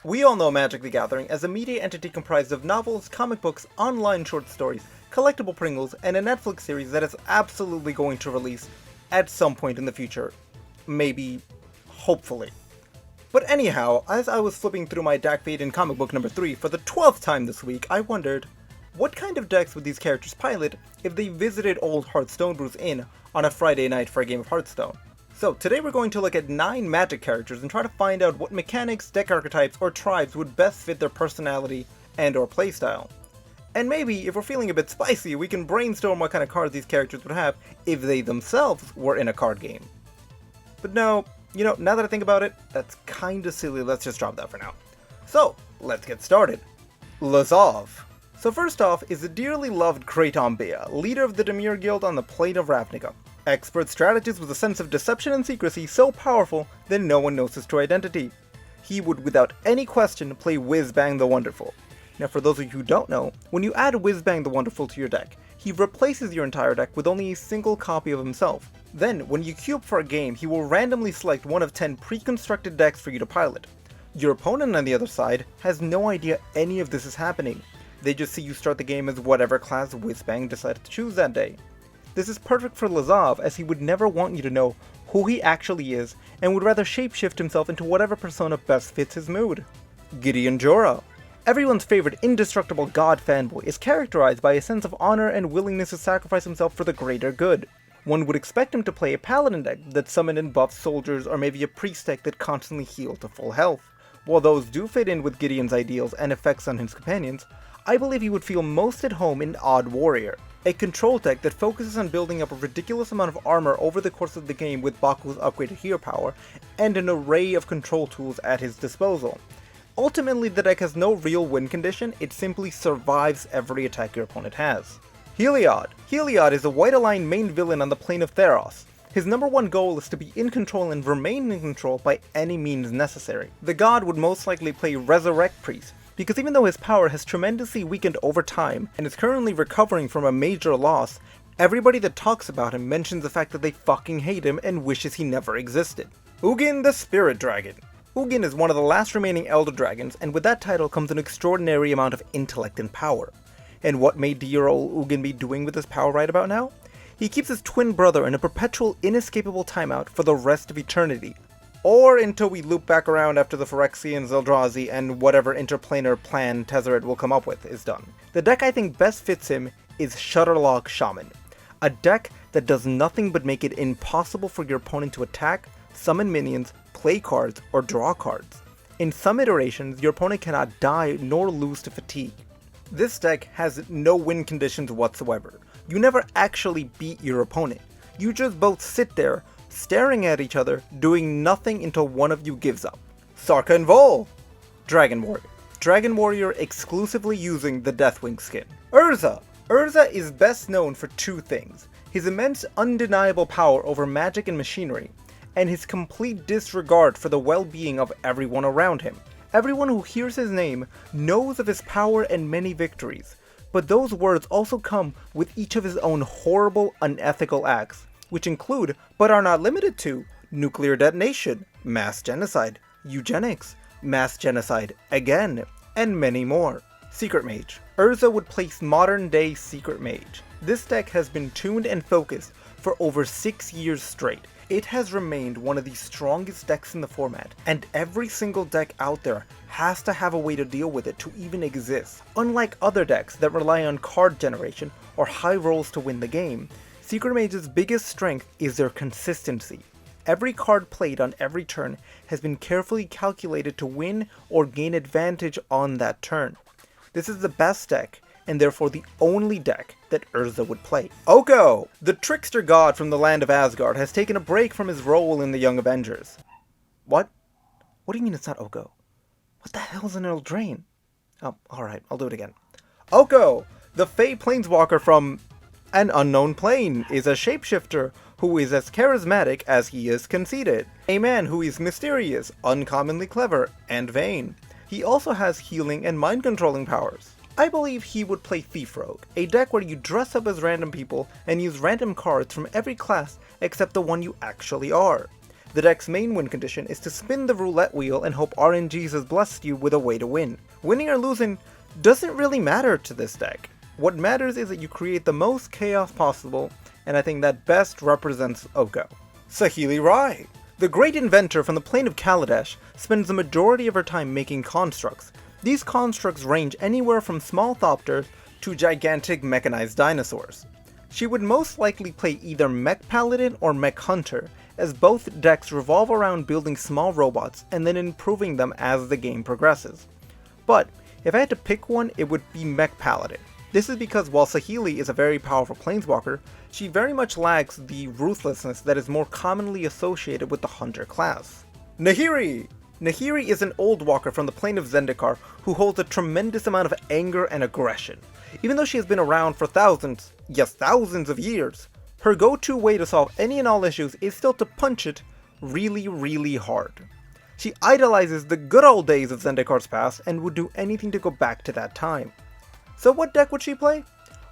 We all know Magic the Gathering as a media entity comprised of novels, comic books, online short stories, collectible Pringles, and a Netflix series that is absolutely going to release at some point in the future. Maybe, hopefully. But anyhow, as I was flipping through my deck feed in comic book number 3 for the 12th time this week, I wondered, what kind of decks would these characters pilot if they visited old Hearthstone Brews Inn on a Friday night for a game of Hearthstone? So today we're going to look at 9 Magic characters and try to find out what mechanics, deck archetypes, or tribes would best fit their personality and or playstyle. And maybe, if we're feeling a bit spicy, we can brainstorm what kind of cards these characters would have if they themselves were in a card game. But no, now that I think about it, that's kinda silly, let's just drop that for now. So, let's get started. Lazov. So first off is the dearly loved Kraton Bea, leader of the Dimir Guild on the plane of Ravnica. Expert strategist with a sense of deception and secrecy so powerful that no one knows his true identity. He would without any question play Whizbang the Wonderful. Now for those of you who don't know, when you add Whizbang the Wonderful to your deck, he replaces your entire deck with only a single copy of himself. Then, when you queue up for a game, he will randomly select one of 10 pre-constructed decks for you to pilot. Your opponent on the other side has no idea any of this is happening. They just see you start the game as whatever class Whizbang decided to choose that day. This is perfect for Lazov, as he would never want you to know who he actually is and would rather shapeshift himself into whatever persona best fits his mood. Gideon Jora. Everyone's favorite indestructible god fanboy is characterized by a sense of honor and willingness to sacrifice himself for the greater good. One would expect him to play a paladin deck that summoned and buffed soldiers, or maybe a priest deck that constantly healed to full health. While those do fit in with Gideon's ideals and effects on his companions, I believe he would feel most at home in Odd Warrior, a control deck that focuses on building up a ridiculous amount of armor over the course of the game with Baku's upgraded hero power, and an array of control tools at his disposal. Ultimately, the deck has no real win condition, it simply survives every attack your opponent has. Heliod. Heliod is a white-aligned main villain on the plane of Theros. His number one goal is to be in control and remain in control by any means necessary. The god would most likely play Resurrect Priest, because even though his power has tremendously weakened over time and is currently recovering from a major loss, everybody that talks about him mentions the fact that they fucking hate him and wishes he never existed. Ugin the Spirit Dragon. Ugin is one of the last remaining Elder Dragons, and with that title comes an extraordinary amount of intellect and power. And what may dear old Ugin be doing with his power right about now? He keeps his twin brother in a perpetual inescapable timeout for the rest of eternity. Or until we loop back around after the Phyrexian Eldrazi and whatever interplanar plan Tezzeret will come up with is done. The deck I think best fits him is Shutterlock Shaman, a deck that does nothing but make it impossible for your opponent to attack, summon minions, play cards, or draw cards. In some iterations, your opponent cannot die nor lose to fatigue. This deck has no win conditions whatsoever. You never actually beat your opponent. You just both sit there, staring at each other, doing nothing until one of you gives up. Sarka and Vol. Dragon Warrior. Dragon Warrior exclusively using the Deathwing skin. Urza. Urza is best known for 2 things: his immense undeniable power over magic and machinery, and his complete disregard for the well-being of everyone around him. Everyone who hears his name knows of his power and many victories, but those words also come with each of his own horrible, unethical acts, which include, but are not limited to, nuclear detonation, mass genocide, eugenics, mass genocide again, and many more. Secret Mage. Urza would place modern-day Secret Mage. This deck has been tuned and focused for over 6 years straight. It has remained one of the strongest decks in the format, and every single deck out there has to have a way to deal with it to even exist. Unlike other decks that rely on card generation or high rolls to win the game, Secret Mage's biggest strength is their consistency. Every card played on every turn has been carefully calculated to win or gain advantage on that turn. This is the best deck, and therefore the only deck that Urza would play. Oko! The trickster god from the land of Asgard has taken a break from his role in the Young Avengers. What? What do you mean it's not Oko? What the hell's an Eldraine? Oh, alright, I'll do it again. Oko! The Fey Planeswalker from an unknown plane is a shapeshifter who is as charismatic as he is conceited. A man who is mysterious, uncommonly clever, and vain. He also has healing and mind-controlling powers. I believe he would play Thief Rogue, a deck where you dress up as random people and use random cards from every class except the one you actually are. The deck's main win condition is to spin the roulette wheel and hope RNGs has blessed you with a way to win. Winning or losing doesn't really matter to this deck. What matters is that you create the most chaos possible, and I think that best represents Oko. Saheeli Rai! The great inventor from the plane of Kaladesh spends the majority of her time making constructs. These constructs range anywhere from small thopters to gigantic mechanized dinosaurs. She would most likely play either Mech Paladin or Mech Hunter, as both decks revolve around building small robots and then improving them as the game progresses. But if I had to pick one, it would be Mech Paladin. This is because while Saheeli is a very powerful planeswalker, she very much lacks the ruthlessness that is more commonly associated with the Hunter class. Nahiri! Nahiri is an old walker from the plane of Zendikar who holds a tremendous amount of anger and aggression. Even though she has been around for thousands, yes thousands of years, her go-to way to solve any and all issues is still to punch it really hard. She idolizes the good old days of Zendikar's past and would do anything to go back to that time. So what deck would she play?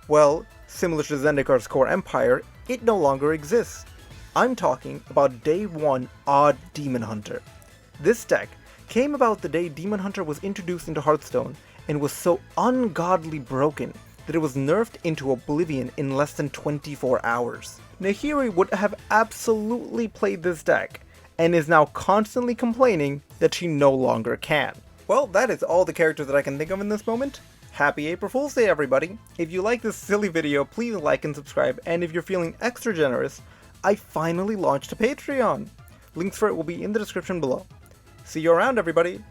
Well, similar to Zendikar's core empire, it no longer exists. I'm talking about Day 1 Odd Demon Hunter. This deck came about the day Demon Hunter was introduced into Hearthstone and was so ungodly broken that it was nerfed into oblivion in less than 24 hours. Nahiri would have absolutely played this deck, and is now constantly complaining that she no longer can. Well, that is all the characters that I can think of in this moment. Happy April Fool's Day, everybody! If you like this silly video, please like and subscribe, and if you're feeling extra generous, I finally launched a Patreon! Links for it will be in the description below. See you around, everybody!